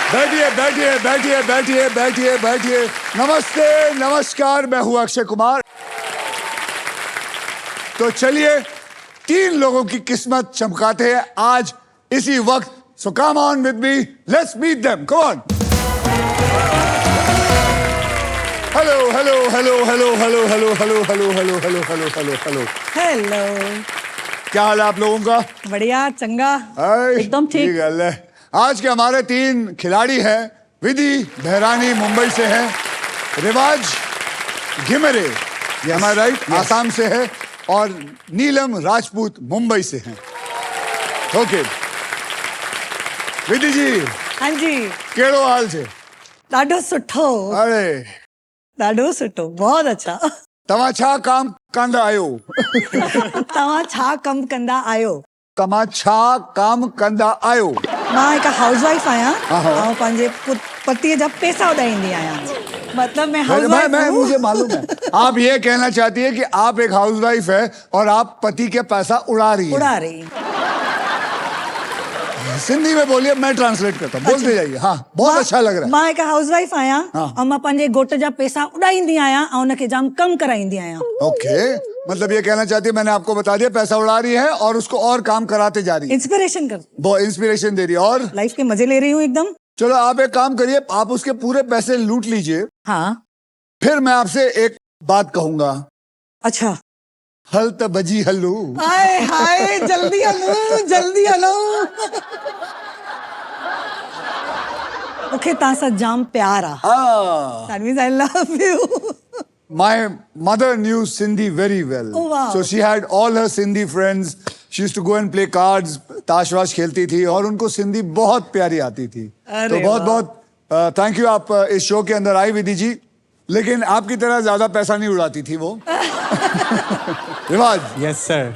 बैठिए बैठिए बैठिए बैठिए बैठिए बैठिए। नमस्ते नमस्कार, मैं हूं अक्षय कुमार। तो चलिए 3 लोगों की किस्मत चमकाते हैं आज इसी वक्त। So come on with me, let's meet them, come on. Hello hello hello hello hello hello hello hello hello hello hello hello hello hello, क्या हाल है आप लोगों का? बढ़िया चंगा एकदम ठीक। गल है। आज के हमारे 3 खिलाड़ी हैं। विधि बहरानी मुंबई से है, रिवाज घिमरे राइट आसाम से है, और नीलम राजपूत मुंबई से हैं। ओके विधि जी, हाँ जी, केड़ो हाल छे? ॾाढो सुठो, अरे ॾाढो सुठो, बहुत अच्छा। तव्हां छा काम कंदा आहियो? तव्हां छा कम कंदा आहियो? तव्हां छा काम कंदा आहियो? मां हिकु हाउसवाइफ आहियां हाँ। ऐं पंहिंजे पतीअ जा पैसा उॾाईंदी आहियां। मतलब मैं मैं हाउसवाइफ हूँ। मुझे मालूम है। आप ये कहना चाहती है कि आप एक हाउसवाइफ है और आप पति के पैसा उड़ा रही है। उड़ा रही। सिंधी में बोलिए, मैं ट्रांसलेट करता हूँ। बोलते जाइए। हाँ, बहुत अच्छा लग रहा है। मां हिकु हाउसवाइफ आहियां हाँ। ऐं मां पंहिंजे घोट जा पैसा उॾाईंदी आहियां ऐं उनखे जाम कम कराईंदी आहियां। ओके, मतलब ये कहना चाहती है, मैंने आपको बता दिया पैसा उड़ा रही है और उसको और काम कराते जा रही है। इंस्पिरेशन कर, वो इंस्पिरेशन दे रही है और लाइफ के मजे ले रही हूँ एकदम। चलो आप एक काम करिए, आप उसके पूरे पैसे लूट लीजिए, हाँ फिर मैं आपसे एक बात कहूंगा। अच्छा। हल त बजी हलू। हाय हाय, जल्दी हलो जल्दी हलो। मूंखे तव्हां सां जाम प्यार आहे। That means I love you. My mother knew Sindhi very well. Oh, wow. So she had all her Sindhi friends. She used to go and play cards, ताश वाश खेलती थी और उनको सिंधी बहुत प्यारी आती थी। तो बहुत बहुत थैंक यू, आप इस शो के अंदर आई विधि जी। लेकिन आपकी तरह ज्यादा पैसा नहीं उड़ाती थी वो। रिवाज, यस सर।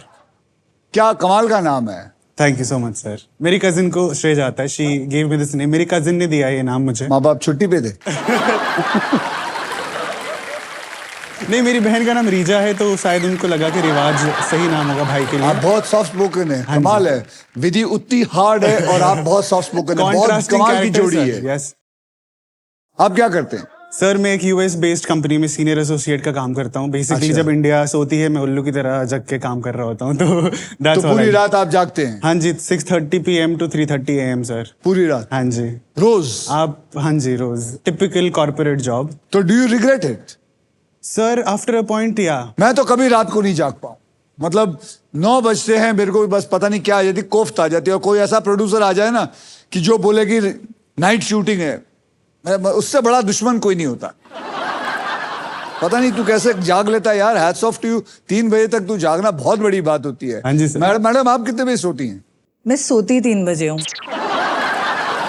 क्या कमाल का नाम है। Thank you so much sir. मेरी कजिन को श्रेय जाता है। She give me this name. मेरी कजिन ने दिया ये नाम मुझे। माँ बाप छुट्टी पे थे? नहीं, मेरी बहन का नाम रीजा है तो शायद उनको लगा कि रिवाज सही नाम होगा भाई के लिए। आप बहुत सॉफ्ट स्पोकन है, कमाल है। विधि उतनी हार्ड है और आप बहुत सॉफ्ट स्पोकन है, बहुत कमाल की जोड़ी है। यस। आप क्या करते हैं? सर मैं एक यूएस बेस्ड कंपनी में सीनियर एसोसिएट का काम करता हूँ। बेसिकली अच्छा। जब इंडिया सोती है मैं उल्लू की तरह जग के काम कर रहा होता हूँ। तो पूरी रात आप जागते हैं? हाँ जी, 6:30 PM to 3:30 AM सर। पूरी रात? हाँ जी। रोज? आप? हाँ जी, रोज। Typical corporate job. तो do you regret it? Sir after a point या। मैं तो कभी रात को नहीं जाग पाऊं। मतलब 9 बजते हैं, मेरे को बस पता नहीं क्या आ जाती, कोफ्त आ जाती है। और कोई ऐसा प्रोड्यूसर आ जाए ना कि जो बोले कि नाइट शूटिंग है, उससे बड़ा दुश्मन कोई नहीं होता। पता नहीं तू कैसे जाग लेता है यार। Hats off to you. 3 बजे तक तू जागना बहुत बड़ी बात होती है। हाँ जी सर। मैडम आप कितने बजे सोती हैं? मैं सोती 3 बजे हूँ।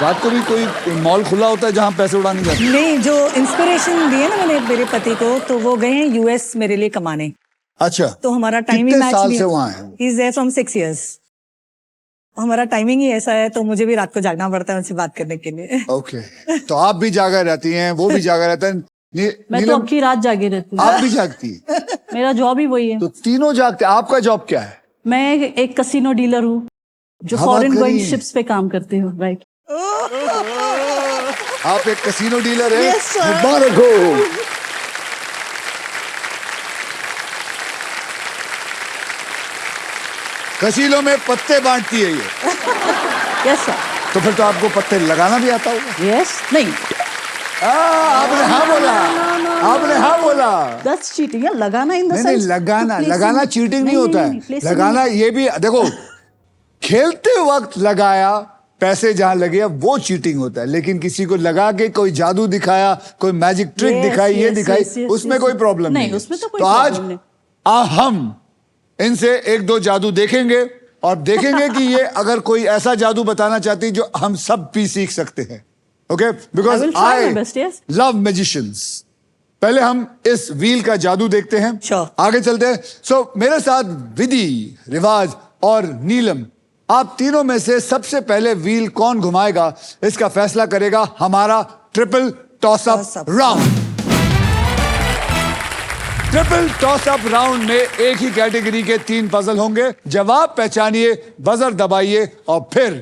रात को भी कोई मॉल खुला होता है जहाँ पैसे उड़ाने जाते हैं? नहीं, जो इंस्पिरेशन दिए ना मैंने मेरे पति को, तो वो गए हैं यूएस मेरे लिए कमाने। अच्छा, तो हमारा टाइमिंग कितने मैच साल नहीं से है। वहाँ है? He is there from 6 years। हमारा टाइमिंग ही ऐसा है, तो मुझे भी रात को जागना पड़ता है उनसे बात करने के लिए। ओके, तो आप भी जागा रहती हैं, वो भी जागा रहता है। मैं तो अक्की रात जागी रहती हूँ। आप भी जागती हैं? मेरा जॉब ही वही है। तो तीनों जागते। आपका जॉब क्या है? मैं एक कसिनो डीलर हूँ जो हाँ, फॉरेन बात गोइंग करिए। शिप्स पे काम करती हूँ। राइट। आप एक कसिनो डीलर है? Yes, sir। मुबारक हो। कसीनो में पत्ते बांटती है ये। Yes sir. तो फिर तो आपको पत्ते लगाना भी आता होगा। यस। नहीं, आपने हाँ बोला। आपने हाँ बोला। That's cheating. लगाना इन द नहीं सेंस लगाना चीटिंग नहीं होता है। लगाना ये भी देखो, खेलते वक्त लगाया, पैसे जहां लगे वो चीटिंग होता है। लेकिन किसी को लगा के कोई जादू दिखाया, कोई मैजिक ट्रिक दिखाई, ये दिखाई, उसमें कोई प्रॉब्लम नहीं। उसमें तो कोई तो आज प्रॉब्लम नहीं। हम इनसे 1-2 जादू देखेंगे और देखेंगे कि ये अगर कोई ऐसा जादू बताना चाहती जो हम सब भी सीख सकते हैं। Okay, because I will try my best, yes। Love magicians. पहले हम इस व्हील का जादू देखते हैं। Sure। आगे चलते हैं। सो मेरे साथ विधि, रिवाज और नीलम, आप तीनों में से सबसे पहले व्हील कौन घुमाएगा, इसका फैसला करेगा हमारा triple toss up round. Triple toss up round में एक ही कैटेगरी के 3 पजल होंगे। जवाब पहचानिए, बजर दबाइए और फिर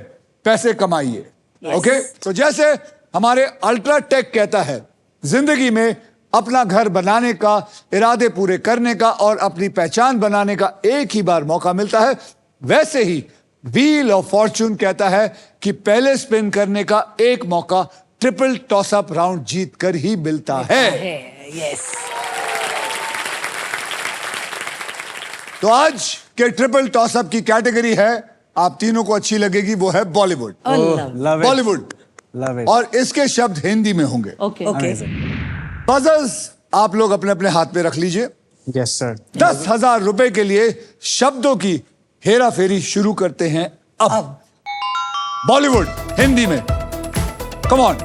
पैसे कमाइए। ओके, तो जैसे हमारे अल्ट्राटेक कहता है जिंदगी में अपना घर बनाने का, इरादे पूरे करने का और अपनी पहचान बनाने का एक ही बार मौका मिलता है, वैसे ही व्हील ऑफ फॉर्चून कहता है कि पहले स्पिन करने का एक मौका ट्रिपल टॉस अप राउंड जीत कर ही मिलता है। यस। तो आज के ट्रिपल टॉस अप की कैटेगरी है, आप तीनों को अच्छी लगेगी, वो है Bollywood. Love it, Bollywood, love it. और इसके शब्द हिंदी में होंगे। Okay okay. पजल्स आप लोग अपने अपने हाथ में रख लीजिए। Yes sir. 10,000 रुपए के लिए शब्दों की हेरा फेरी शुरू करते हैं अब। बॉलीवुड हिंदी में, कम ऑन।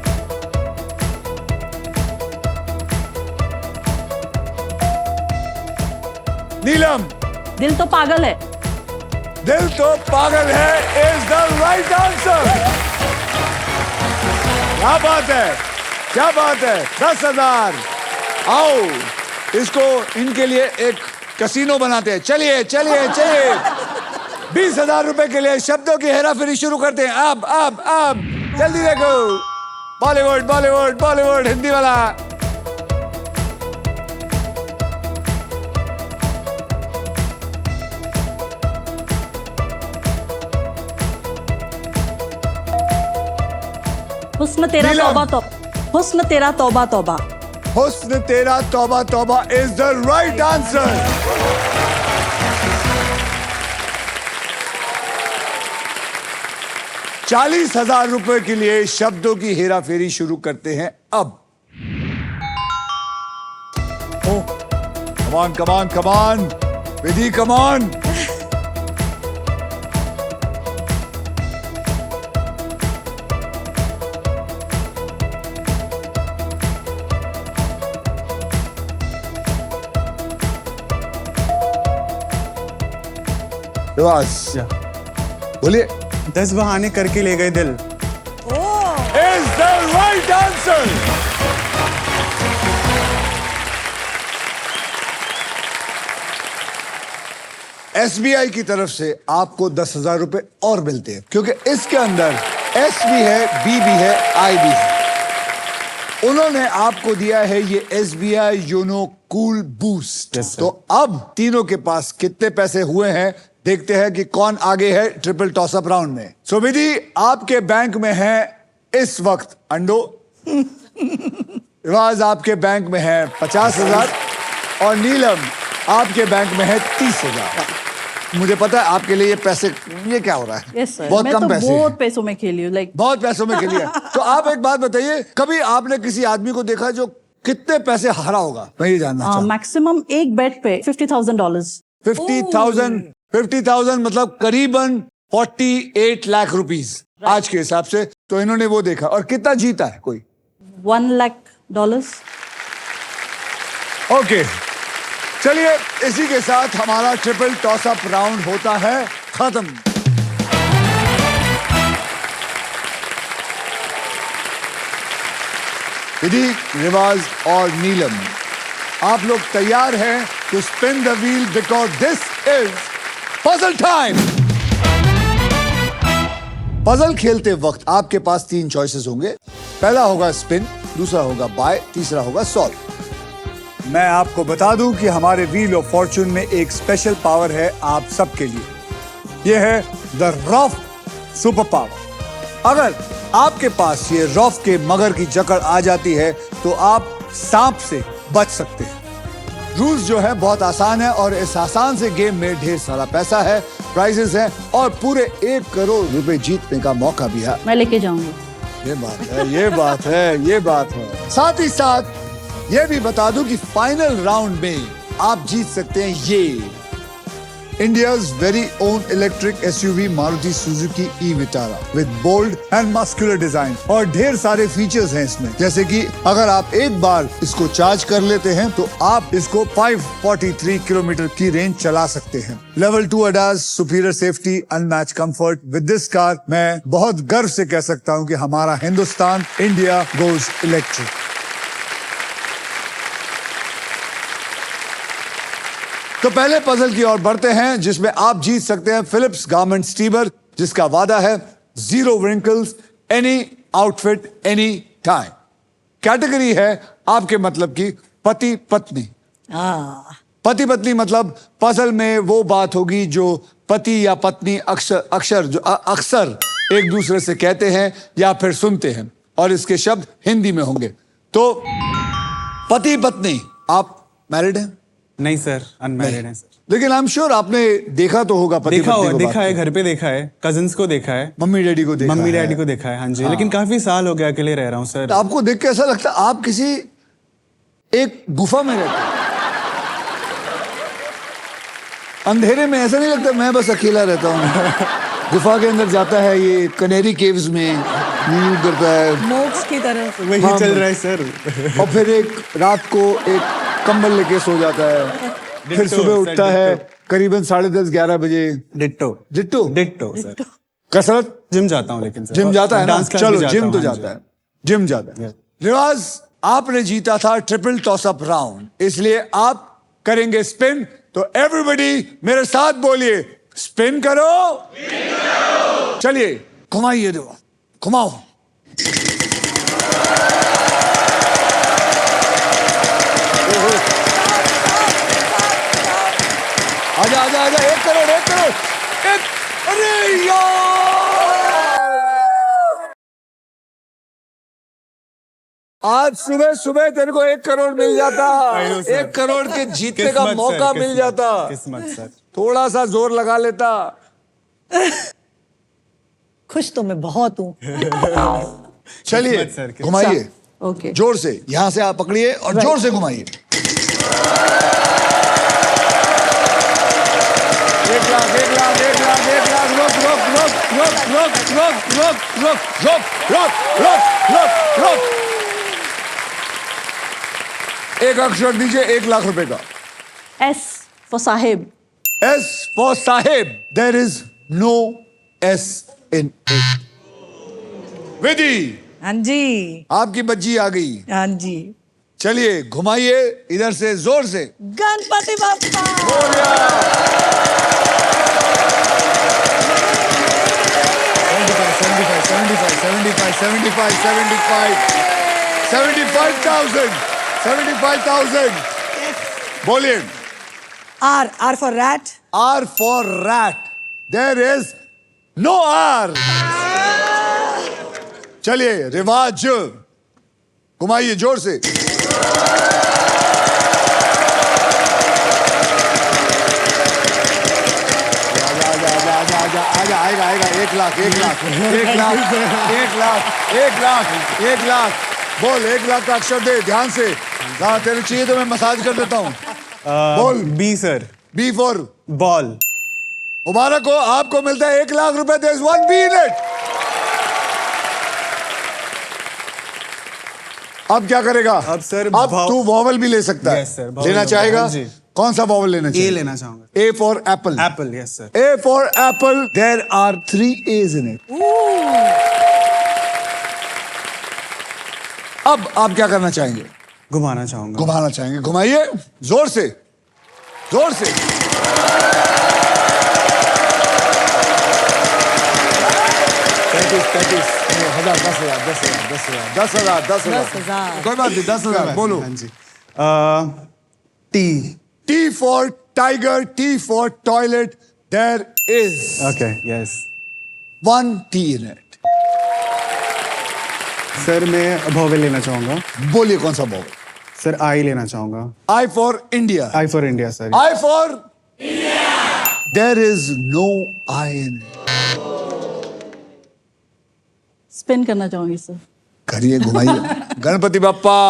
नीलम, दिल तो पागल है। दिल तो पागल है इज द राइट आंसर। क्या बात है, क्या बात है। 10,000। आओ इसको इनके लिए एक कैसीनो बनाते हैं। चलिए चलिए चलिए। 20,000 रुपए के लिए शब्दों की हेराफेरी शुरू करते हैं अब जल्दी देखो। बॉलीवुड बॉलीवुड बॉलीवुड हिंदी वाला। हुस्न तेरा नीलम। तौबा तो हुस्न तेरा तौबा तौबा। हुस्न तेरा तौबा तौबा इज द राइट आंसर। ₹40,000 के लिए शब्दों की हेराफेरी शुरू करते हैं अब। कमान कमान कमान विधि, कमान। बोलिए। 10 बहाने करके ले गए दिल। Is the right answer. SBI की तरफ से आपको 10,000 रुपए और मिलते हैं, क्योंकि इसके अंदर S भी है, B भी है, I भी है। उन्होंने आपको दिया है ये SBI YONO cool boost. Yes, sir. तो अब तीनों के पास कितने पैसे हुए हैं, देखते हैं कि कौन आगे है ट्रिपल टॉसअप राउंड में। सो विधि, आपके बैंक में है इस वक्त अंडो। रिवाज आपके बैंक में है 50,000 और नीलम आपके बैंक में है 30,000। मुझे पता है आपके लिए ये पैसे, ये क्या हो रहा है? यस सर, बहुत मैं कम तो पैसे बहुत हैं। पैसों में खेली हूँ, लाइक बहुत पैसों में खेलिए। तो आप एक बात बताइए, कभी आपने किसी आदमी को देखा जो कितने पैसे हारा होगा? मैं ये जानना चाहता हूं। मैक्सिमम एक बेट पे $50,000। 50,000 मतलब करीबन 48 लाख रुपीस आज के हिसाब से। तो इन्होंने वो देखा, और कितना जीता है कोई? $1 लाख। ओके, चलिए इसी के साथ हमारा ट्रिपल टॉस अप राउंड होता है खत्म। विधि, रिवाज और नीलम, आप लोग तैयार हैं to spin the wheel, because this is puzzle time. Puzzle खेलते वक्त आपके पास 3 चॉइसेस होंगे। पहला होगा स्पिन, दूसरा होगा बाय, तीसरा होगा सॉल्व। मैं आपको बता दूं कि हमारे व्हील ऑफ फॉर्चून में एक स्पेशल पावर है आप सबके लिए। यह है द रॉफ सुपर पावर। अगर आपके पास ये रॉफ के मगर की जकड़ आ जाती है तो आप सांप से बच सकते हैं। रूल्स जो है बहुत आसान है, और इस आसान से गेम में ढेर सारा पैसा है, प्राइजेस हैं और पूरे 1 करोड़ रुपए जीतने का मौका भी है। मैं लेके जाऊंगी। ये बात है, ये बात है, ये बात है। साथ ही साथ ये भी बता दूं कि फाइनल राउंड में आप जीत सकते हैं ये India's very own electric SUV Maruti Suzuki e Vitara with bold and muscular design, और ढेर सारे फीचर्स हैं इसमें, जैसे कि अगर आप एक बार इसको चार्ज कर लेते हैं तो आप इसको 543 किलोमीटर की रेंज चला सकते हैं। Level 2 ADAS, superior safety, unmatch comfort. With this car मैं बहुत गर्व से कह सकता हूं कि हमारा हिंदुस्तान, इंडिया गोज इलेक्ट्रिक। तो पहले पजल की ओर बढ़ते हैं, जिसमें आप जीत सकते हैं फिलिप्स गारमेंट स्टीमर, जिसका वादा है 0 wrinkles, any outfit any time. Category है आपके मतलब की पति पत्नी। हाँ पति पत्नी मतलब पजल में वो बात होगी जो पति या पत्नी अक्सर एक दूसरे से कहते हैं या फिर सुनते हैं, और इसके शब्द हिंदी में होंगे। तो पति पत्नी, आप मैरिड हैं? नहीं सर, अनमैरिड है सर। लेकिन आई एम श्योर आपने देखा तो होगा पति देखा पत्नी हुआ, को देखा बात है, घर पे देखा है, कजिन्स को देखा है, मम्मी डैडी को देखा मम्मी है। डैडी को देखा है, हाँ जी। लेकिन काफी साल हो गया अकेले रह रहा हूँ सर। तो आपको देख के ऐसा लगता है आप किसी एक गुफा में रहते हैं। अंधेरे में ऐसा नहीं लगता मैं बस अकेला रहता हूँ। गुफा के अंदर जाता है, ये कनेरी केव्स में नींद करता है, मोक्ष की तरफ। वही हाँ, चल रहा है सर। और फिर एक रात को एक कंबल लेके सो जाता है, फिर डिट्टो, सुबह सर, उठता है डिट्टो। करीबन 10:30-11 बजे। Ditto ditto ditto sir. कसरत जिम जाता हूँ लेकिन सर। जिम जाता है ना? डांस क्लास भी चलो जाता जिम हूँ, तो हाँ जाता जी। है, जिम जाता है। Yes. रिवाज, आपने जीता था ट्रिपल टॉसअप राउंड, इसलिए आप करेंगे स्पिन। तो एवरीबॉडी मेरे साथ बोलिए, स्पिन करो। चलिए घुमाइए, दो घुमाओ। आजा आजा आजा, 1 करोड़ 1 करोड़ 1। अरे यार, आज सुबह सुबह तेरे को 1 करोड़ मिल जाता। I know, sir. 1 करोड़ के जीतने का किस्मत सर, मौका मिल किस्मत, जाता। किस्मत सर। थोड़ा सा जोर लगा लेता। खुश तो मैं बहुत हूँ। चलिए किस्मत सर, किस्मत। घुमाइए Okay. जोर से, यहां से आप पकड़िए और जोर से घुमाइए। 1 लाख 1 लाख 1 लाख 1 लाख। रोक रोक रोक रोक रोक रोक रोक रोक रोक रोक रोक रोक। एक अक्षर दीजिए 1 लाख रुपए का। S for Sahib. S for Sahib. There is no S in it. विधि, हाँ जी, आपकी बच्ची आ गई। हाँ जी। चलिए घुमाइए इधर से जोर से। गणपति बाप्पा। हो गया। 75,000 बोलिए। R for rat. R for rat. There is no R. चलिए रिवाज, घुमाइए जोर से। आजा आएगा आएगा। 1 लाख 1 लाख 1 लाख 1 लाख 1 लाख 1 लाख। बोल 1 लाख का अक्षर दे ध्यान से। हाँ तेरे चाहिए तो मैं मसाज कर देता हूँ। बोल। B sir. B for ball. मुबारक हो, आपको मिलता है 1 लाख रुपए। There is 1 B in it. अब क्या करेगा? अब सर अब तू वॉवल भी ले सकता है। Yes, sir, vowel लेना लूंगा, चाहेगा? हाँ जी। कौन सा वॉवल लेना चाहिए? ए लेना चाहूंगा। A for apple. Apple, yes sir. A for apple. There are 3 A's in it. अब आप क्या करना चाहेंगे? घुमाना चाहूंगा। घुमाना चाहेंगे, घुमाइए जोर से जोर से। 35 10,000 10,000। कोई बात नहीं, 10,000 बोलो। हाँ जी। T. T for tiger, T for toilet. There is okay, yes 1 T in it. Sir मैं वॉवेल लेना चाहूंगा। बोलिए कौन सा वॉवल? सर आई लेना चाहूंगा। I for India. I for India sir. I for India. There is no I in it. Spin करना चाहूंगी सर। करिए घुमाइए। गणपति बप्पा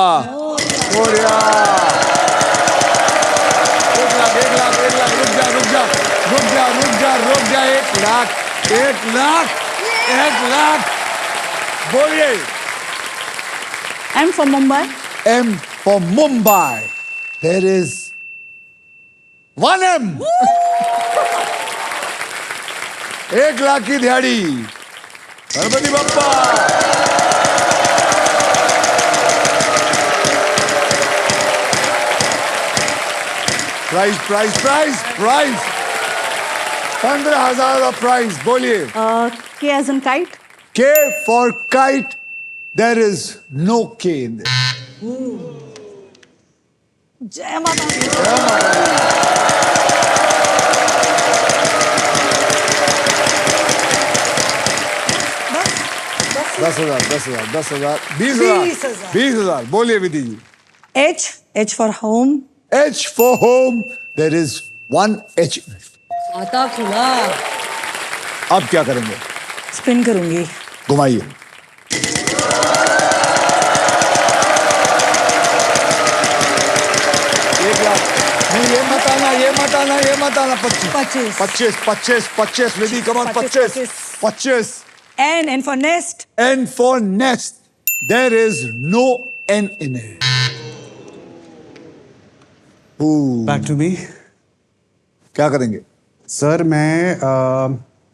मोरया। 1 लाख 1 लाख 1 लाख। रुक जा रुक जा रुक जा रुक जा रुक जा। 1 लाख 1 लाख 1 लाख। बोलिए। I'm from Mumbai. M for Mumbai. There is 1 M. 1 lakh की दिहाड़ी। Ganpati Bappa. Price price price price 15,000 का प्राइस। बोलिए। K as in kite. K for kite. there is no K in this. जय माता दी। बस 10,000, 10,000, 10,000, 20,000, 20,000। 20,000। बोलिए विधि जी। H for home। H for home, there is one H. खाता खुला। अब क्या करेंगे? स्पिन करूंगी। घुमाइए। एक लाख। नहीं, ये मत आना, ये मत आना, ये मत आना। 25, 25, 25, 25, 25, विधि कमान 25, 25. N for nest। N for nest, there is no N in it. Ooh, back to me. क्या करेंगे? सर मैं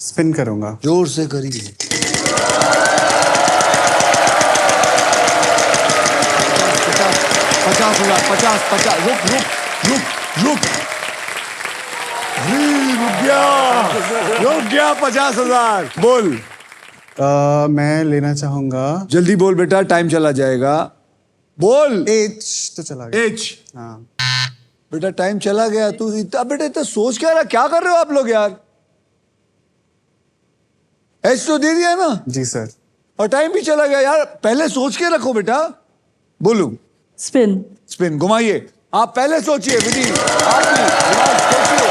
स्पिन करूंगा। जोर से करिए। 50,000, 50, 50, रुक रुक रुक रुक रुक गया 50,000। बोल। मैं लेना चाहूंगा जल्दी बोल बेटा, टाइम चला जाएगा। बोल। एच तो चला गया। एच। हाँ बेटा टाइम चला गया। तू इतना बेटा इतना सोच क्या रहा, क्या कर रहे हो आप लोग यार? एच तो दे दिया ना, जी सर। और टाइम भी चला गया यार। पहले सोच के रखो बेटा। बोलू। Spin. स्पिन घुमाइए। आप पहले सोचिए विधि, आप भी दिमाग सोचिए।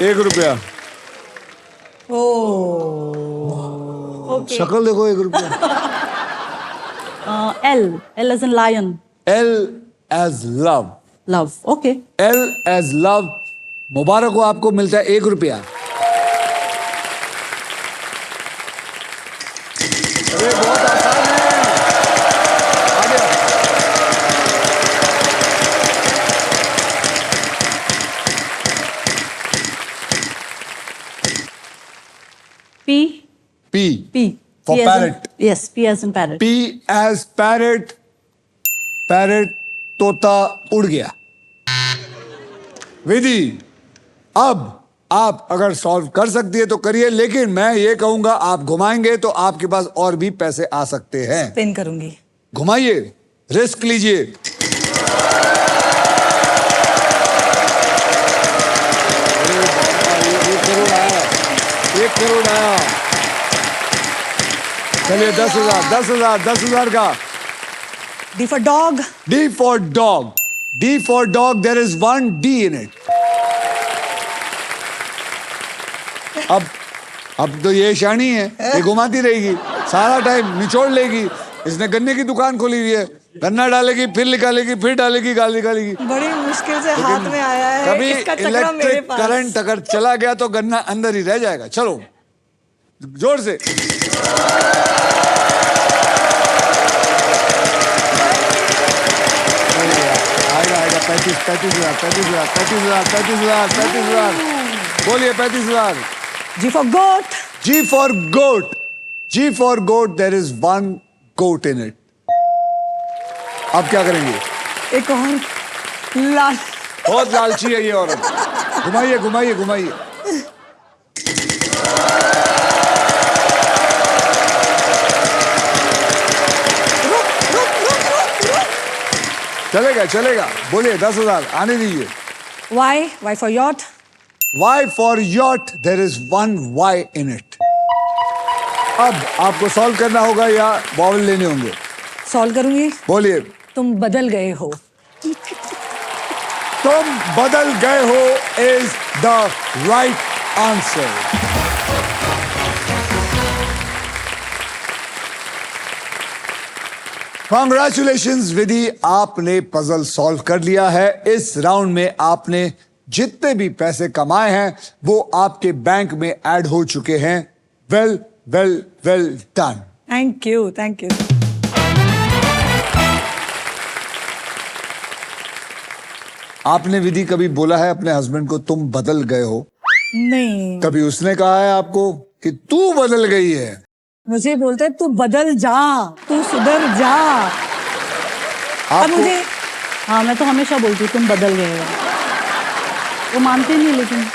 1 रुपया। शक्ल देखो, 1 रुपया। L. L as in lion. L as love. Love. Okay. L as love। मुबारक हो, आपको मिलता है 1 रुपया। अरे बहुत आसान है। आ गया। P. P P. For P as in- parrot. yes. P as in parrot. P as parrot। Parrot तोता उड़ गया। विधि, अब आप अगर सॉल्व कर सकती है तो करिए, लेकिन मैं ये कहूंगा आप घुमाएंगे तो आपके पास और भी पैसे आ सकते हैं। स्पिन करूंगी। घुमाइए, रिस्क लीजिए। अरे बाबा, ये 1 करोड़ आया, 1 करोड़ आया। चलिए 10,000, 10,000, 10,000 का। D for dog। D for dog। D for dog, there is one D in it. अब तो ये शानी है, ये घुमाती रहेगी सारा टाइम, निचोड़ लेगी। इसने गन्ने की दुकान खोली हुई है, गन्ना डालेगी, फिर निकालेगी, फिर डालेगी, गाल निकालेगी। बड़ी मुश्किल से हाथ में आया है। कभी इसका चक्रा मेरे इलेक्ट्रिक पास। करंट अगर चला गया तो गन्ना अंदर ही रह जाएगा। चलो जोर से। आएगा आएगा 35,000, 35,000, 35,000, 35,000, 35,000, 35,000। बोलिए 35,000। G for goat। G for goat। G for goat, there is one goat in it। अब क्या करेंगे? एक और लाल। बहुत लालची है ये औरत। घुमाइए घुमाइए घुमाइए। चलेगा चलेगा। बोलिए 10,000 आने दीजिए। Y for yacht। Y for yacht, there is one Y in it। अब आपको सॉल्व करना होगा या बॉल लेने होंगे? सॉल्व करूंगी। बोलिए। तुम बदल गए हो। तुम बदल गए हो is the right answer. Congratulations Vidhi, आपने पजल सॉल्व कर लिया है। इस राउंड में आपने जितने भी पैसे कमाए हैं वो आपके बैंक में ऐड हो चुके हैं। Well well well done. Thank you thank you. आपने विधि कभी बोला है अपने हस्बैंड को तुम बदल गए हो? नहीं, कभी उसने कहा है आपको कि तू बदल गई है? मुझे बोलते हैं तू बदल जा, तू सुधर जा। अब आपको मुझे हाँ, मैं तो हमेशा बोलती हूँ तुम बदल गए हो। वो मानते नहीं लेकिन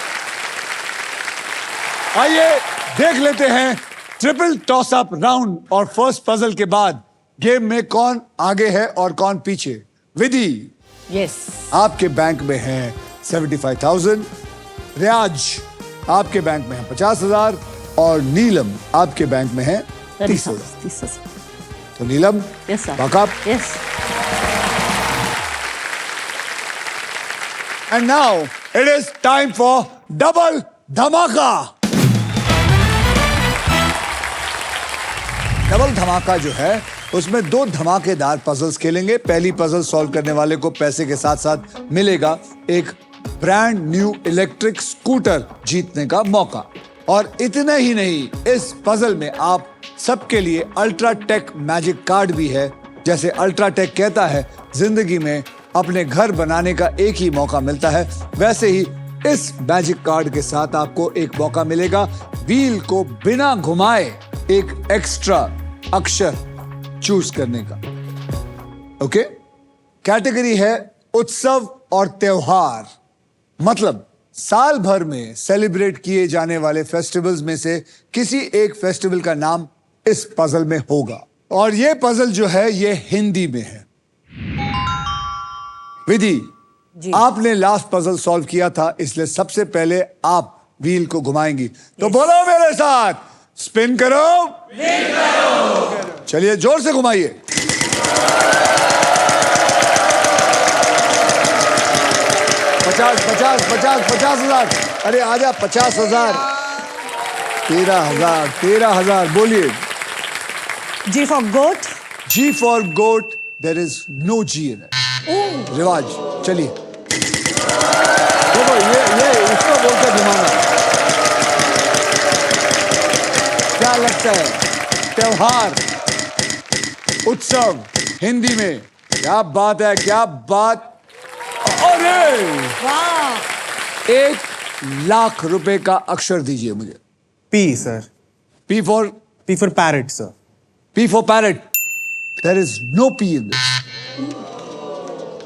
आइए देख लेते हैं ट्रिपल टॉस अप राउंड और फर्स्ट पजल के बाद गेम में कौन आगे है और कौन पीछे। विधि, यस आपके बैंक में है 75,000, रियाज आपके बैंक में है 50,000 और नीलम आपके बैंक में है 30,000। 30,000। तो नीलम, Yes, sir. buck up. Yes. And now it is time for double धमाका। डबल धमाका जो है उसमें दो धमाकेदार पजल्स खेलेंगे। पहली पजल सॉल्व करने वाले को पैसे के साथ साथ मिलेगा एक ब्रांड न्यू इलेक्ट्रिक स्कूटर जीतने का मौका। और इतना ही नहीं, इस पजल में आप सबके लिए अल्ट्राटेक मैजिक कार्ड भी है। जैसे अल्ट्राटेक कहता है जिंदगी में अपने घर बनाने का एक ही मौका मिलता है, वैसे ही इस मैजिक कार्ड के साथ आपको एक मौका मिलेगा व्हील को बिना घुमाए एक एक्स्ट्रा अक्षर चूज करने का। ओके, कैटेगरी है उत्सव और त्योहार, मतलब साल भर में सेलिब्रेट किए जाने वाले फेस्टिवल्स में से किसी एक फेस्टिवल का नाम इस पजल में होगा। और ये पजल जो है ये हिंदी में है। विधि, आपने लास्ट पजल सॉल्व किया था, इसलिए सबसे पहले आप व्हील को घुमाएंगी। तो बोलो मेरे साथ, स्पिन करो, चलिए जोर से घुमाइए। 50,000। अरे आजा 50,000, 13,000 बोलिए। G for goat. G for goat, there is no G in it. रिवाज, चलिए। देखो ये इसको बोलते घुमाना। क्या लगता है? त्योहार, उत्सव हिंदी में। क्या बात है, क्या बात। अरे वाह, 1,00,000 रुपए का अक्षर दीजिए मुझे। P, sir. P for P for parrot, sir. P for parrot. There is no P in this.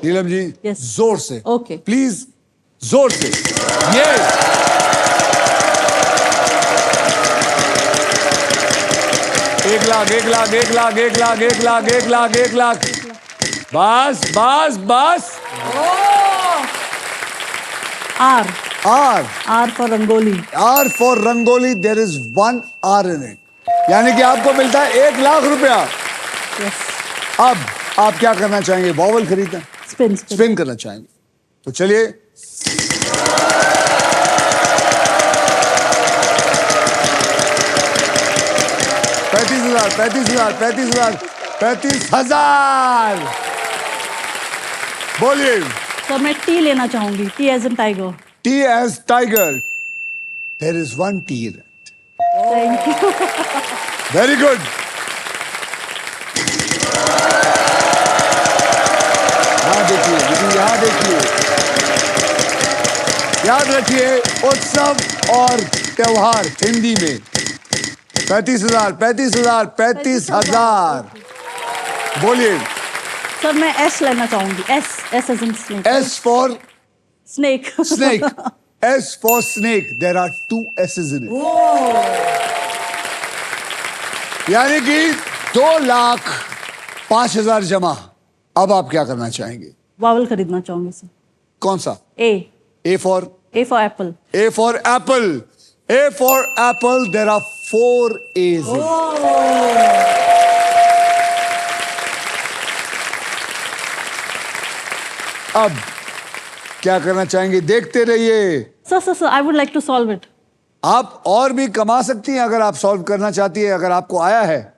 Neelam ji, Yes. जोर से। Okay. प्लीज जोर से। ये 1,00,000। बस। R. R. R for rangoli. R for rangoli, there is 1 R in it. यानी कि आपको मिलता है 1,00,000 रुपया। Yes. अब आप क्या करना चाहेंगे? वॉवल खरीदना, Spin. स्पिन करना चाहेंगे? तो चलिए। $35,000। बोलिए। तो मैं T लेना चाहूंगी। T as in tiger. T as tiger. There is 1 T in it. Thank you. Very good. यहाँ देखिए। याद रखिए, उत्सव और त्योहार हिंदी में 35,000। बोलिए। सर मैं S लेना चाहूंगी। S as in snake. S for Snake. snake. S for snake. There are 2 S's in it. यानी कि 2,05,000 जमा। अब आप क्या करना चाहेंगे? वावल खरीदना चाहूंगी सर। कौन सा? A. A for Apple. A for apple. A for apple. There are 4 A's. in it. अब क्या करना चाहेंगे? देखते रहिए। Sir, I would like to solve it. आप और भी कमा सकती हैं अगर आप सॉल्व करना चाहती है, अगर आपको आया है।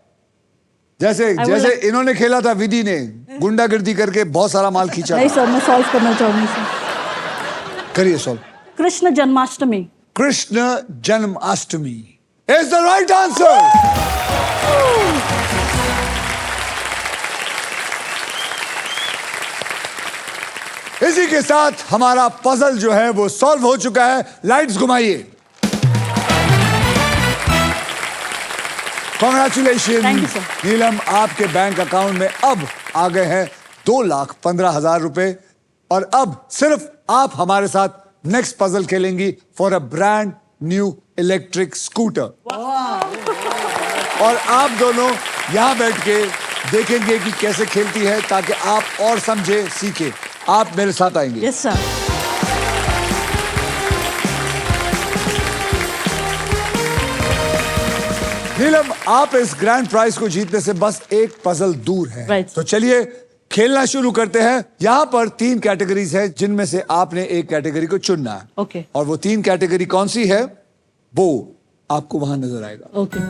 जैसे इन्होंने खेला था, विधि ने गुंडागिर्दी करके बहुत सारा माल खींचा। नहीं सर, मैं सॉल्व करना चाहूंगी सर। करिए solve. Krishna Janmashtami. Krishna Janmashtami is the right answer. इसी के साथ हमारा पजल जो है वो सॉल्व हो चुका है। लाइट्स घुमाइए। Congratulation Thank you, sir. Neelam, आपके बैंक अकाउंट में अब आ गए हैं 2,15,000 रुपए। और अब सिर्फ आप हमारे साथ नेक्स्ट पजल खेलेंगी for a brand new electric scooter. और आप दोनों यहां बैठ के देखेंगे कि कैसे खेलती है, ताकि आप और समझे, सीखे। आप मेरे साथ आएंगे। Yes, sir. नीलम, आप इस ग्रैंड प्राइज को जीतने से बस एक पजल दूर है। Right. तो चलिए खेलना शुरू करते हैं। यहाँ पर 3 कैटेगरीज है, जिनमें से आपने एक कैटेगरी को चुनना है। Okay. और वो 3 कैटेगरी कौन सी है, वो आपको वहां नजर आएगा। Okay.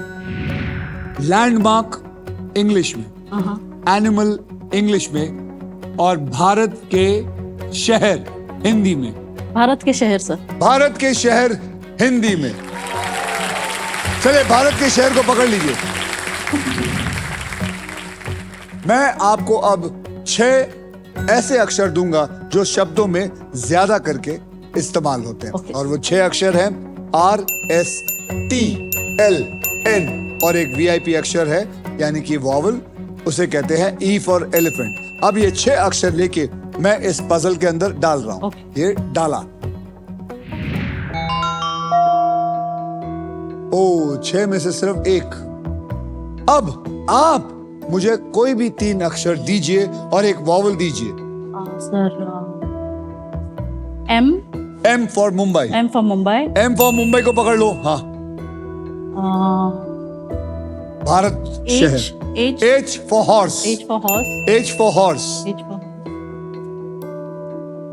लैंडमार्क इंग्लिश में, एनिमल इंग्लिश में, और भारत के शहर हिंदी में। भारत के शहर, सर। भारत के शहर हिंदी में। चलिए भारत के शहर को पकड़ लीजिए। मैं आपको अब 6 ऐसे अक्षर दूंगा जो शब्दों में ज्यादा करके इस्तेमाल होते हैं। Okay. और वो 6 अक्षर हैं RSTLN, और एक VIP अक्षर है, यानी कि वॉवल, उसे कहते हैं E फॉर एलिफेंट। अब ये 6 अक्षर लेके मैं इस पजल के अंदर डाल रहा हूं। Okay. ये डाला। ओ, 6 में से सिर्फ 1। अब आप मुझे कोई भी 3 अक्षर दीजिए और एक वॉवल दीजिए। Sir, M. M for Mumbai. M for Mumbai. M for Mumbai को पकड़ लो। हाँ, भारत H. शहर। H. H for horse. H for horse. H for horse. H for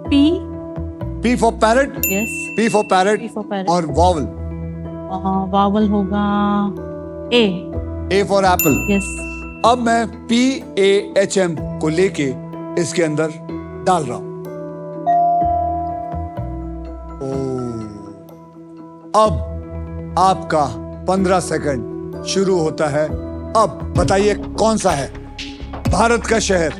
P. P for parrot. Yes. P for parrot. P for parrot. और vowel Vowel होगा A. A for Apple. Yes. अब मैं PAHM को लेके इसके अंदर डाल रहा हूं। अब आपका 15 सेकंड शुरू होता है। अब बताइए कौन सा है भारत का शहर।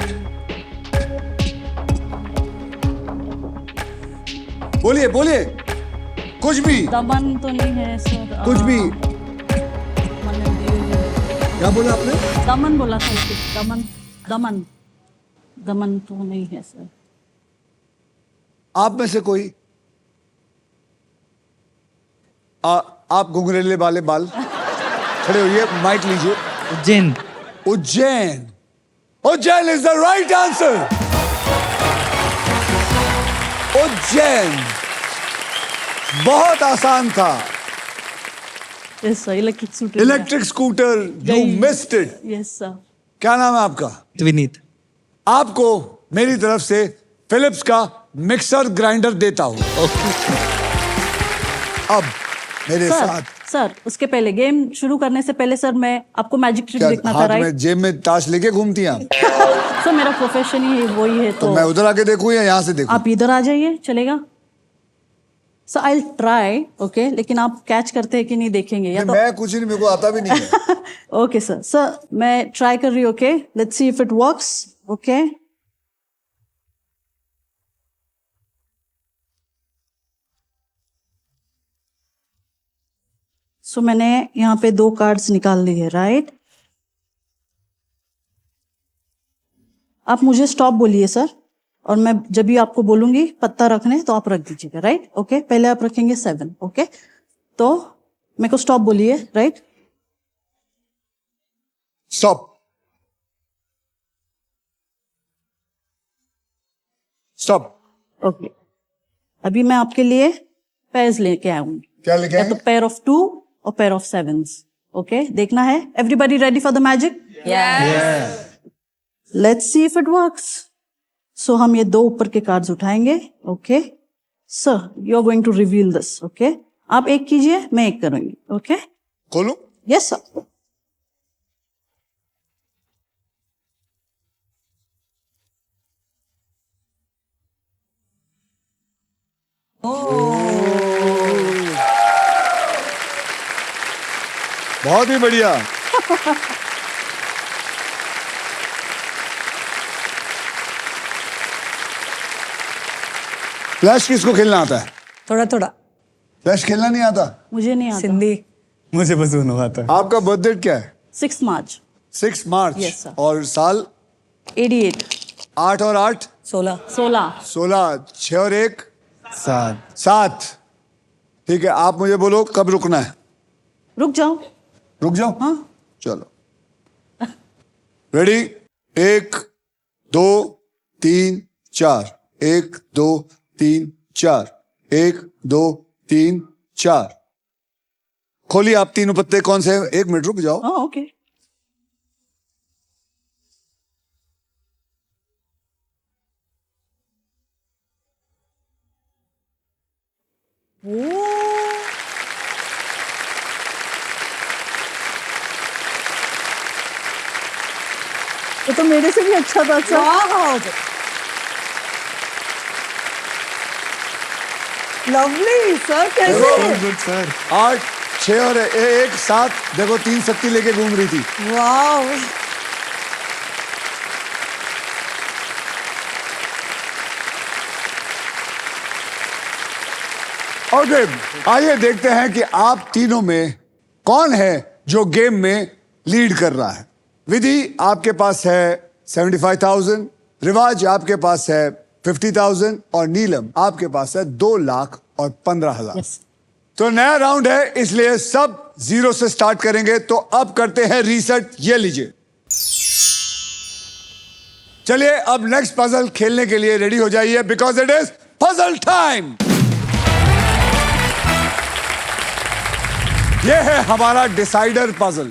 बोलिए बोलिए, कुछ भी, दमन तो नहीं है, सर। कुछ भी। क्या बोला आपने? दमन बोला था उसको। दमन, दमन, दमन तो नहीं है, सर। आप में से कोई? आप घुंघरेले वाले बाल, खड़े होइए, माइक लीजिए। Ujjain. Ujjain. Ujjain is the right answer. Ujjain. बहुत आसान था। Yes, sir. Electric scooter. Electric scooter, you missed it. Yes, sir. क्या नाम है आपका? विनीत। आपको मेरी तरफ से फिलिप्स का मिक्सर ग्राइंडर देता हूं। अब मेरे साथ सर, उसके पहले गेम शुरू करने से पहले सर, मैं आपको मैजिक ट्रिक क्या देखना था, हाथ राइट? में जेब में ताश लेके घूमती हैं आप? सर, मेरा प्रोफेशन ही वही है, तो मैं उधर आके देखूं या यहाँ से देखूं? आप इधर आ जाइए, चलेगा? सर, आई ट्राई, ओके, लेकिन आप कैच करते हैं कि नहीं देखेंगे, या तो मैं कुछ नहीं, मेरे को आता भी नहीं है। Okay sir. सर, मैं ट्राई कर रही हूँ, okay, let's see if it works, okay. So मैंने यहाँ पे 2 कार्ड्स निकाल लिए, राइट? आप मुझे स्टॉप बोलिए सर, और मैं जब भी आपको बोलूंगी पत्ता रखने तो आप रख दीजिएगा, राइट? ओके, पहले आप रखेंगे 7, ओके? तो मेरे को स्टॉप बोलिए, राइट? स्टॉप। स्टॉप। ओके, अभी मैं आपके लिए पेयर्स लेके आऊंगी। क्या लेके या आए? तो पेयर ऑफ 2 और पेयर ऑफ 7s, ओके? देखना है। Everybody ready for the magic? Let's see if it works. So हम ये 2 ऊपर के कार्ड्स उठाएंगे, okay? Sir, you are going to reveal this, okay? आप एक कीजिए, मैं एक करूंगी, ओके? खोलूं? Yes sir. बहुत ही बढ़िया। फ्लैश किसको खेलना आता है? थोड़ा थोड़ा फ्लैश खेलना नहीं आता? मुझे नहीं आता। सिंधी। मुझे बस दोनों आता है। आपका बर्थडे क्या है? 6 मार्च 6 मार्च। Yes, sir. और साल? 88। 8 और 8? 16। 16। 16। 6 और 1? सात। 7। ठीक है, आप मुझे बोलो कब रुकना है। रुक जाओ। रुक जाओ। हाँ। चलो, रेडी। 1 2 3 4। 1 2 3 4। 1 2 3 4। खोलिए आप तीनों पत्ते कौन से हैं। 1 मिनट रुक जाओ। हाँ ओके। ये तो मेरे से भी अच्छा था सर। वाह, लवली सर, कैसे? Good sir. 8 6 और 1 7। देखो 3 शक्ति लेके घूम रही थी। वाह, ओके, आइए देखते हैं कि आप तीनों में कौन है जो गेम में लीड कर रहा है। विधि आपके पास है 75,000, रिवाज आपके पास है 50,000 और नीलम आपके पास है 2,15,000। यस। तो नया राउंड है, इसलिए सब 0 से स्टार्ट करेंगे। तो अब करते हैं रीसेट। ये लीजिए। चलिए अब नेक्स्ट पजल खेलने के लिए रेडी हो जाइए, because it is puzzle time. यह है हमारा डिसाइडर पजल।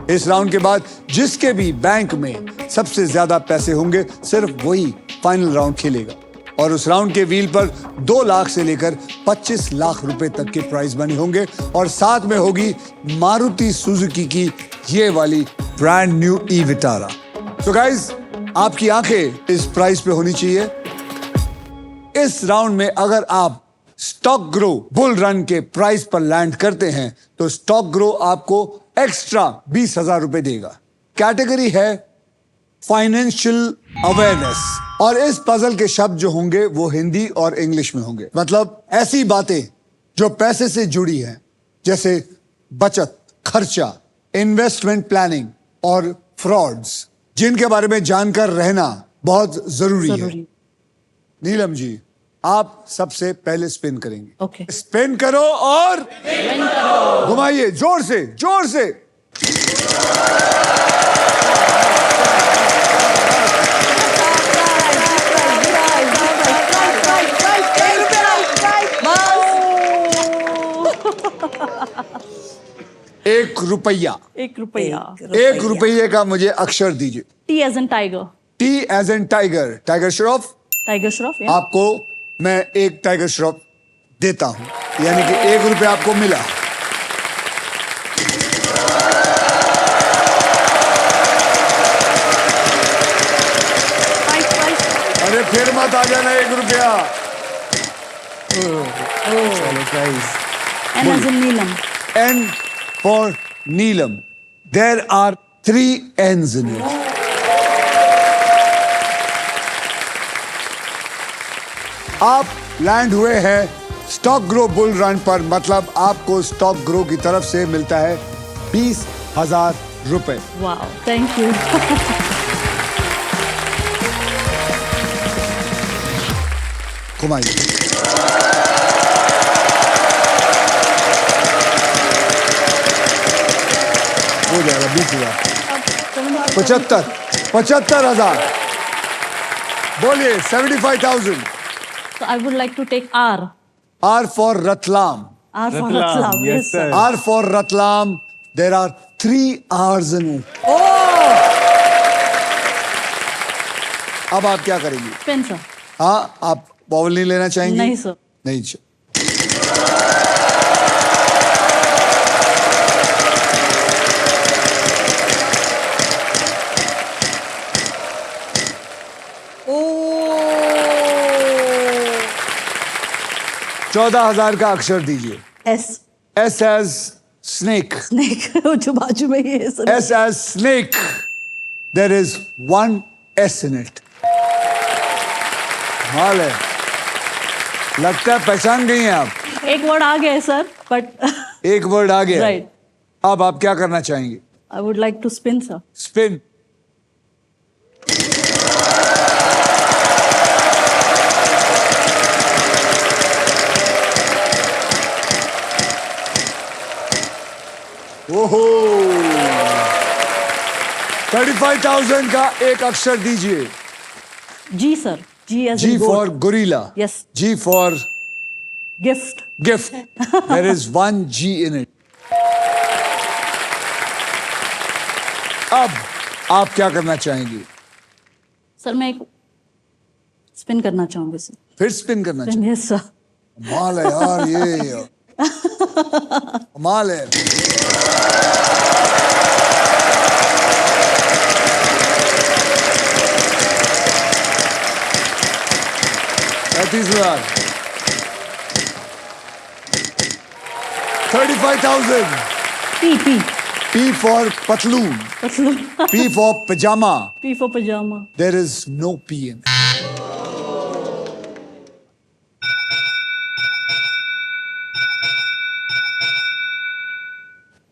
इस राउंड के बाद जिसके भी बैंक में सबसे ज्यादा पैसे होंगे सिर्फ वही फाइनल राउंड खेलेगा, और उस राउंड के व्हील पर 2 लाख से लेकर 25 लाख रुपए तक के प्राइज मनी होंगे, और साथ में होगी मारुति सुजुकी की ये वाली ब्रांड न्यू ई विटारा। तो गाइज, आपकी आंखें इस प्राइज पे होनी चाहिए। इस राउंड में अगर आप स्टॉक ग्रो बुल रन के प्राइस पर लैंड करते हैं तो स्टॉक ग्रो आपको एक्स्ट्रा 20,000 रुपए देगा। कैटेगरी है फाइनेंशियल अवेयरनेस, और इस पजल के शब्द जो होंगे वो हिंदी और इंग्लिश में होंगे। मतलब ऐसी बातें जो पैसे से जुड़ी हैं, जैसे बचत, खर्चा, इन्वेस्टमेंट प्लानिंग और फ्रॉड्स, जिनके बारे में जानकर रहना बहुत जरूरी है। नीलम जी, आप सबसे पहले स्पिन करेंगे। ओके। स्पिन करो और घुमाइए जोर से, जोर से। ₹1। ₹1 का मुझे अक्षर दीजिए। T as in tiger. T as in tiger. Tiger Shroff. Tiger Shroff. आपको मैं 1 टाइगर श्रॉफ देता हूं, यानी कि ₹1 आपको मिला। अरे फिर मत आ जाना ₹1। चलो prize. N as in Neelam. N for Neelam. There are 3 N's in it. आप लैंड हुए हैं स्टॉक ग्रो बुल रन पर, मतलब आपको स्टॉक ग्रो की तरफ से मिलता है 20,000 रुपए। Wow, thank you. घुमाइए। हो जाएगा 20,000। 75,000। बोलिए 75,000। So I would like to take R. R for Ratlam. R for Ratlam, Ratlam. yes, Yes, sir. sir. R for Ratlam. There are 3 R's in it. अब आप क्या करेंगे? Pen, sir. हाँ, आप बॉल नहीं लेना चाहेंगे? नहीं, sir. नहीं sir. ओ 14,000 का अक्षर दीजिए। S. S as snake. Snake. जो बाजू में ही है sir. S as snake. There is 1 S in it. माल है, लगता है पहचान गई हैं आप। एक वर्ड आ गया है सर, बट एक वर्ड आ गया। Right. अब आप क्या करना चाहेंगे? I would like to spin sir. Spin. ओहो 35,000 का एक अक्षर दीजिए. जी sir. G as G in for goat. gorilla. Yes. G for Gift. gift. There is one G in it. अब आप क्या करना चाहेंगी? सर मैं एक स्पिन करना चाहूंगी सर. फिर स्पिन करना चाहेंगी? Yes sir. कमाल है यार ये. कमाल है. $35,000. 35,000. P P. P for patloon. P for pajama. P for pajama. There is no P in it.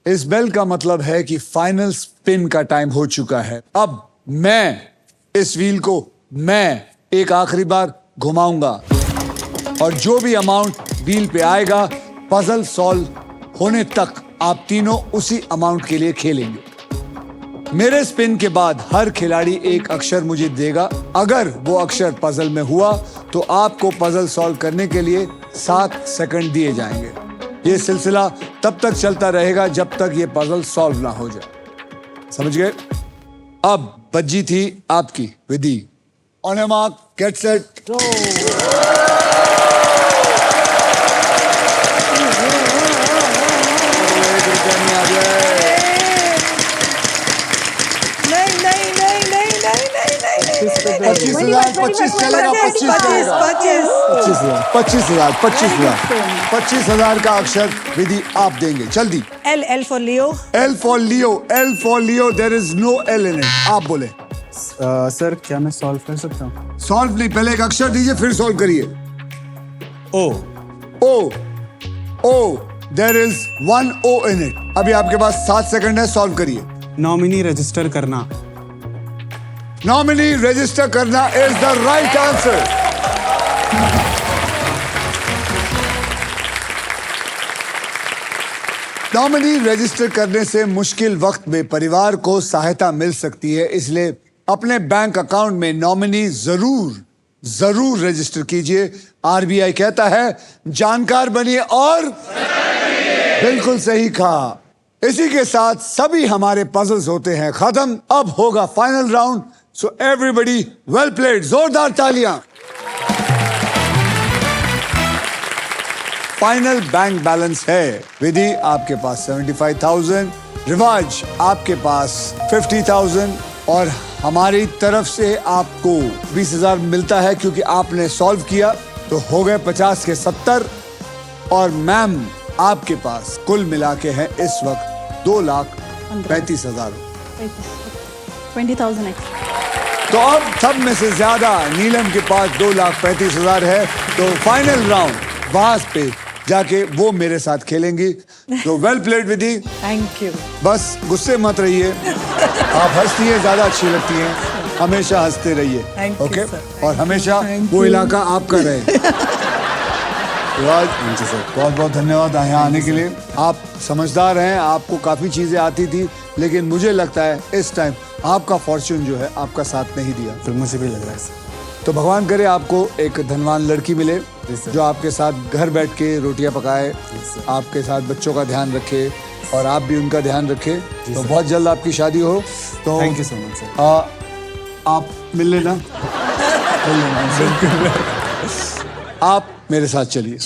इस बेल का मतलब है कि फाइनल स्पिन का टाइम हो चुका है. अब मैं इस व्हील को एक आखिरी बार घुमाऊंगा और जो भी अमाउंट व्हील पे आएगा पजल सॉल्व होने तक आप तीनों उसी अमाउंट के लिए खेलेंगे. मेरे स्पिन के बाद हर खिलाड़ी एक अक्षर मुझे देगा. अगर वो अक्षर पजल में हुआ तो आपको पजल सॉल्व करने के लिए 7 सेकंड दिए जाएंगे. ये सिलसिला तब तक चलता रहेगा जब तक ये पजल सॉल्व ना हो जाए. समझ गए? अब बज्जी थी आपकी Vidhi. On a mark, get set, नहीं 25,000 चलेगा. 25,000 का अक्षर विधि आप देंगे. जल्दी. L for Leo. L for Leo. L for Leo. There is no L in it. आप बोले. सर क्या मैं सॉल्व कर सकता हूँ? सॉल्व नहीं, पहले एक अक्षर दीजिए फिर सॉल्व करिए. ओ. O. There is one O in it. अभी आपके पास 7 सेकंड है, सॉल्व करिए. नॉमिनी रजिस्टर करना. नॉमिनी रजिस्टर करना is the right answer. Nominee register करने से मुश्किल वक्त में परिवार को सहायता मिल सकती है, इसलिए अपने बैंक अकाउंट में नॉमिनी जरूर रजिस्टर कीजिए. आरबीआई कहता है जानकार बनिए और बिल्कुल सही कहा. इसी के साथ सभी हमारे पजल्स होते हैं खत्म. अब होगा final round. So everybody well played. जोरदार तालियां. फाइनल बैंक बैलेंस है. विधि आपके पास 75,000, रिवाज आपके पास 50,000 और हमारी तरफ से आपको 20,000 मिलता है क्योंकि आपने सॉल्व किया. तो हो गए 50 के 70 और मैम आपके पास कुल मिला के हैं इस वक्त 2,35,000. 20,000 extra. तो अब सब में से ज्यादा नीलम के पास 2,35,000 है. तो फाइनल राउंड वहां पे जाके वो मेरे साथ खेलेंगी. तो well played Vidhi. Thank you. बस गुस्से मत रहिए. आप हंसती हैं, ज्यादा अच्छी लगती हैं. हमेशा हंसते रहिए. Thank you, okay sir. और हमेशा Thank वो you. इलाका आपका रहे. बहुत बहुत धन्यवाद यहाँ आने के लिए. आप समझदार हैं, आपको काफी चीजें आती थी, लेकिन मुझे लगता है इस टाइम आपका फॉर्च्यून जो है आपका साथ नहीं दिया. फिर मुझे भी लग रहा है सर. तो भगवान करे आपको एक धनवान लड़की मिले जो आपके साथ घर बैठ के रोटियां पकाए, आपके साथ बच्चों का ध्यान रखे और आप भी उनका ध्यान रखें. तो बहुत जल्द आपकी शादी हो. तो thank you so much sir. आप मिल लेना. आप मेरे साथ चलिए.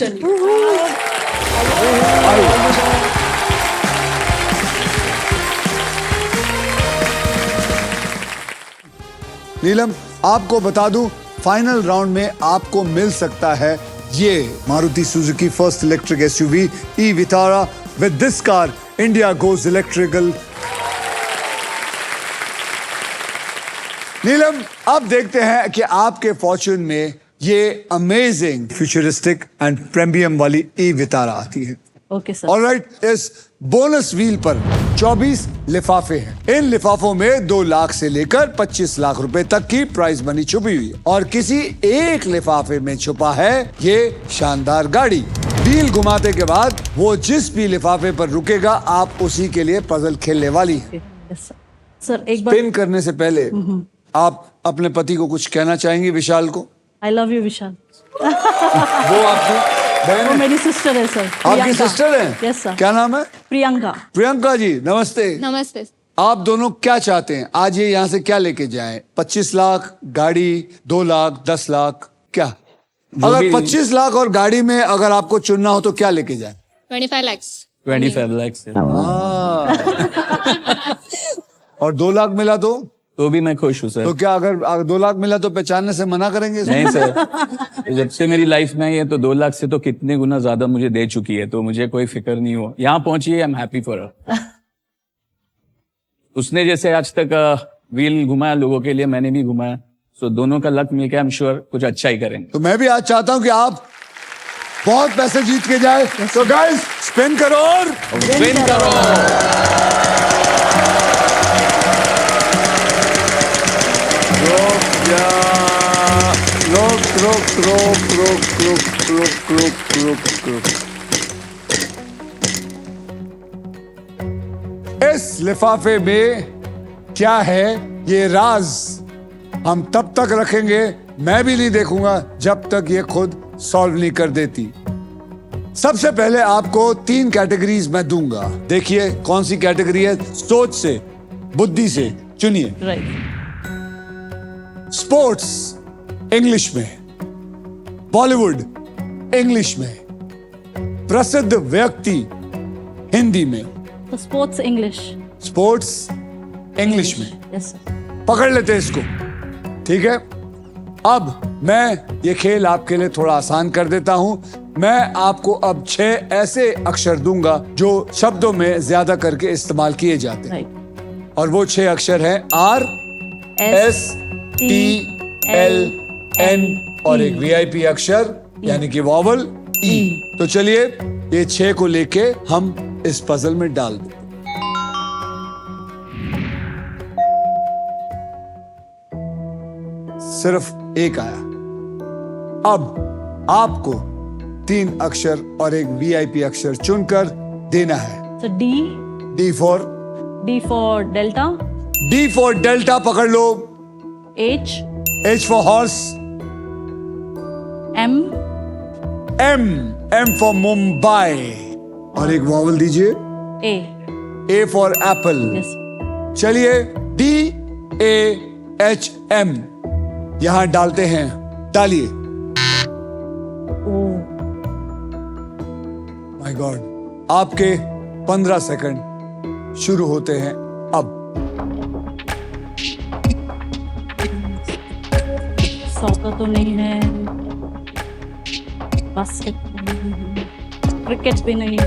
नीलम आपको बता दूं फाइनल राउंड में आपको मिल सकता है ये Maruti Suzuki first electric SUV e Vitara. With this car India goes electrical. Neelam अब देखते हैं कि आपके फॉर्च्यून में ये अमेजिंग फ्यूचरिस्टिक एंड प्रीमियम वाली ई विटारा आती है. Okay sir. ऑलराइट, इस बोनस व्हील पर 24 लिफाफे हैं। इन लिफाफों में 2 लाख से लेकर 25 लाख रुपए तक की प्राइज मनी छुपी हुई है और किसी एक लिफाफे में छुपा है ये शानदार गाड़ी। व्हील घुमाते के बाद वो जिस भी लिफाफे पर रुकेगा आप उसी के लिए पजल खेलने वाली है। Yes sir. सर एक बार स्पिन करने से पहले आप अपने पति को कुछ कहना चाहेंगे विशाल को? आई लव यू विशाल। वो आपकी बहन वो है? मेरी सिस्टर है सर। आपकी सिस्टर है? Yes sir. क्या नाम है? प्रियंका। प्रियंका जी नमस्ते। नमस्ते। आप दोनों क्या चाहते हैं? आज ये यहाँ से क्या लेके जाएं? 25 लाख, गाड़ी, 2 लाख, 10 लाख, क्या? अगर 25 लाख और गाड़ी में अगर आपको चुनना हो तो क्या लेके जाएं? 25 lakhs। 25 लाख से और 2 लाख मिला तो भी मैं खुश हूँ सर। तो क्या अगर 2 लाख मिला तो पहचानने से मना करेंगे? नहीं सर, जब से मेरी लाइफ में आई है तो 2 लाख से तो कितने गुना ज्यादा मुझे दे चुकी है, तो मुझे कोई फिक्र नहीं हो। यहाँ पहुंची है, I am happy for her. उसने जैसे आज तक व्हील घुमाया लोगों के लिए, मैंने भी घुमाया, सो दोनों का लक मिलकर आई एम श्योर कुछ अच्छा ही करेंगे। तो मैं भी आज चाहता हूँ कि आप बहुत पैसे जीत के जाए। तो गाइस स्पिन करो और विन करो। रोक। इस लिफाफे में क्या है ये राज हम तब तक रखेंगे, मैं भी नहीं देखूंगा जब तक ये खुद सॉल्व नहीं कर देती। सबसे पहले आपको 3 कैटेगरीज मैं दूंगा। देखिए कौन सी कैटेगरी है, सोच से, बुद्धि से चुनिए। राइट। स्पोर्ट्स इंग्लिश में, बॉलीवुड इंग्लिश में, प्रसिद्ध व्यक्ति हिंदी में। तो स्पोर्ट्स इंग्लिश। स्पोर्ट्स इंग्लिश में यस सर। पकड़ लेते हैं इसको, ठीक है। अब मैं ये खेल आपके लिए थोड़ा आसान कर देता हूं। मैं आपको अब 6 ऐसे अक्षर दूंगा जो शब्दों में ज्यादा करके इस्तेमाल किए जाते हैं, राइट। और वो 6 अक्षर हैं R S T L N और एक VIP अक्षर यानी कि वॉवल E। तो चलिए ये 6 को लेके हम इस पजल में डाल दें। सिर्फ एक आया। अब आपको 3 अक्षर और एक VIP अक्षर चुनकर देना है। So D फॉर डेल्टा पकड़ लो। H for horse. M for Mumbai और एक वॉवल दीजिए। A for Apple. चलिए DAHM यहां डालते हैं, डालिए। माय गॉड, आपके 15 सेकंड शुरू होते हैं अब। सॉकर तो नहीं है, बास्केट नहीं है, क्रिकेट भी नहीं है,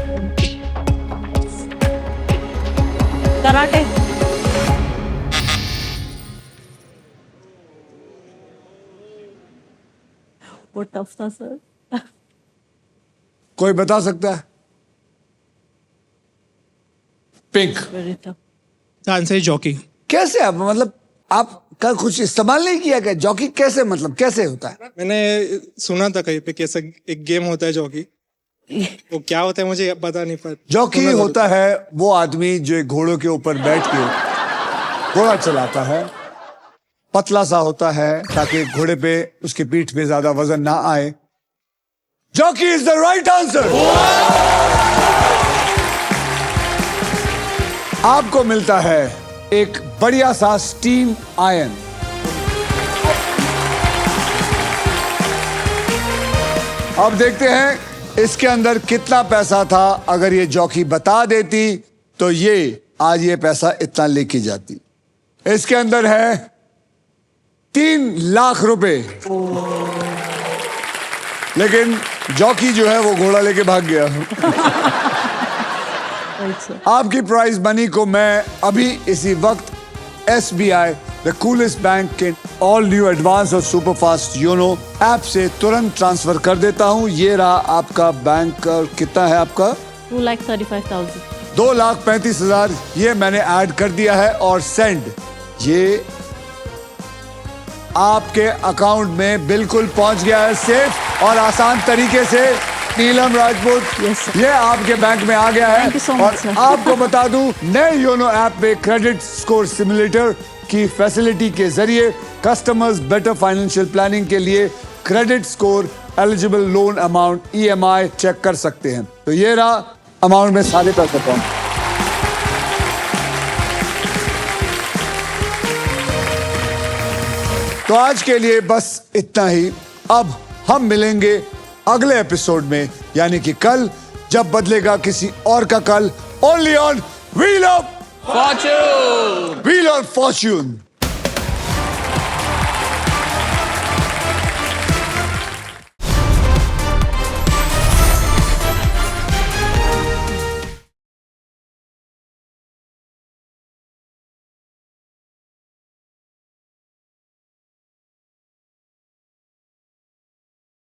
कराटे। वो टफ था सर। कोई बता सकता है? Pink. Very tough. Answer jockey. कैसे आप, मतलब आपका कुछ इस्तेमाल नहीं किया क्या? जॉकी कैसे, मतलब कैसे होता है? मैंने सुना था कहीं पे कि ऐसा एक गेम होता है जॉकी। वो क्या होता है मुझे पता नहीं, पर जॉकी सुना होता है वो आदमी जो एक घोड़ों के ऊपर बैठ के घोड़ा चलाता है, पतला सा होता है ताकि घोड़े पे उसके पीठ पे ज्यादा वजन ना आए। Jockey is the right answer. आपको मिलता है एक बढ़िया सा स्टीम आयन। अब देखते हैं इसके अंदर कितना पैसा था। अगर ये जॉकी बता देती तो ये आज ये पैसा इतना लेके जाती। इसके अंदर है 3 लाख रुपए, लेकिन जॉकी जो है वो घोड़ा लेके भाग गया। आपकी प्राइज मनी को मैं अभी इसी वक्त SBI द कूलेस्ट बैंक के ऑल न्यू एडवांस और सुपर फास्ट योनो ऐप से तुरंत ट्रांसफर कर देता हूं। ये रहा आपका बैंक। कितना है आपका? 2,35,000. 2,35,000 ये मैंने ऐड कर दिया है और सेंड। ये आपके अकाउंट में बिल्कुल पहुंच गया है सेफ और आसान तरीके से। नीलम राजपूत, Yes, sir. ये आपके बैंक में आ गया है। Thank you so much, और sir. आपको बता दूं, नए योनो ऐप में क्रेडिट स्कोर सिमुलेटर की फैसिलिटी के जरिए कस्टमर्स बेटर फाइनेंशियल प्लानिंग के लिए credit score, eligible loan amount, EMI check कर सकते हैं। तो ये रहा अमाउंट में सारे पैसे पहुंच। तो आज के लिए बस इतना ही। अब हम मिलेंगे अगले एपिसोड में, यानी कि कल, जब बदलेगा किसी और का कल। Only on wheel of Fortune. Wheel of Fortune.